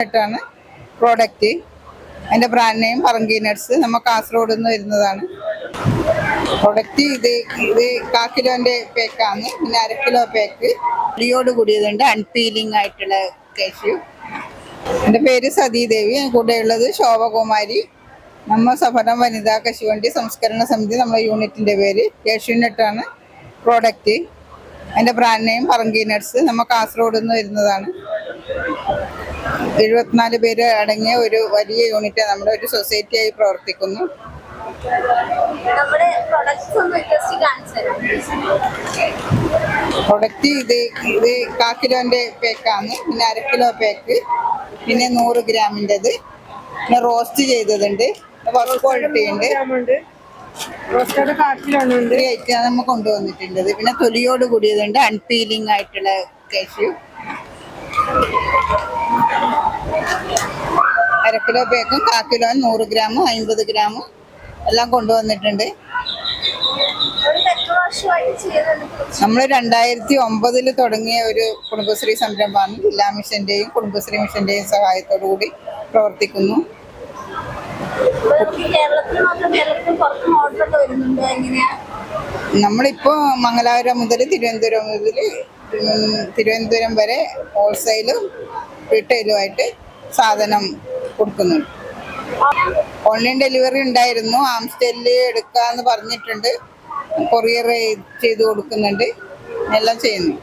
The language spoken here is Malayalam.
ാണ് പ്രോഡക്റ്റ്. അതിന്റെ ബ്രാൻഡ് നെയിം പറങ്കി നട്ട്സ്. നമ്മ കാസർഗോഡ് നിന്ന് വരുന്നതാണ് പ്രോഡക്റ്റ്. ഇത് 1/4 കിലോന്റെ പേക്കാണ്. പിന്നെ 1/2 കിലോ പേക്ക് ലിയോട് കൂടിയതുണ്ട്. അൺപീലിംഗ് ആയിട്ടുള്ള കാഷ്യൂ. എൻ്റെ പേര് സതീദേവി. കൂടെയുള്ളത് ശോഭകുമാരി. നമ്മ സഫലം വനിതാ കശുവണ്ടി സംസ്കരണ സമിതി നമ്മുടെ യൂണിറ്റിന്റെ പേര്. കാഷ്യൂ നട്ടാണ് പ്രോഡക്റ്റ്. അതിന്റെ ബ്രാൻഡ് നെയിം പറങ്കി നട്ട്സ്. നമ്മ കാസർഗോഡ് നിന്ന് വരുന്നതാണ്. 74 പേര് അടങ്ങിയ ഒരു വലിയ യൂണിറ്റ് നമ്മുടെ ഒരു സൊസൈറ്റിയായി പ്രവർത്തിക്കുന്നു. പ്രൊഡക്റ്റ് ഇത് 1/4 കിലോന്റെ പേക്കാണ്. പിന്നെ 1/2 കിലോ പേക്ക്, പിന്നെ 100 ഗ്രാമിൻ്റെത്, പിന്നെ റോസ്റ്റ് ചെയ്തതുണ്ട്, ഫസ്റ്റ് ക്വാളിറ്റി ഉണ്ട്. നമ്മൾ കൊണ്ടുവന്നിട്ടുണ്ട്. പിന്നെ തൊലിയോട് കൂടിയതുണ്ട്. അൺപീലിംഗ് ആയിട്ടുള്ള കാഷ്യൂ. 1/2 കിലോ പേക്കും 1/4 കിലോ 100 ഗ്രാം 50 ഗ്രാം എല്ലാം കൊണ്ടുവന്നിട്ടുണ്ട്. നമ്മൾ 2009 തുടങ്ങിയ ഒരു കുടുംബശ്രീ സംരംഭമാണ്. ജില്ലാ മിഷന്റെയും കുടുംബശ്രീ മിഷന്റെയും സഹായത്തോടു കൂടി പ്രവർത്തിക്കുന്നു. നമ്മളിപ്പോ മംഗലാപുരം മുതൽ തിരുവനന്തപുരം വരെ ഹോൾസെയിലും റീറ്റെയിലുമായിട്ട് സാധനം കൊടുക്കുന്നുണ്ട്. ഓൺലൈൻ ഡെലിവറി ഉണ്ടായിരുന്നു. ആംസ്റ്റലിൽ എടുക്കാന്ന് പറഞ്ഞിട്ടുണ്ട്. കൊറിയർ ചെയ്ത് കൊടുക്കുന്നുണ്ട്. എല്ലാം ചെയ്യുന്നു.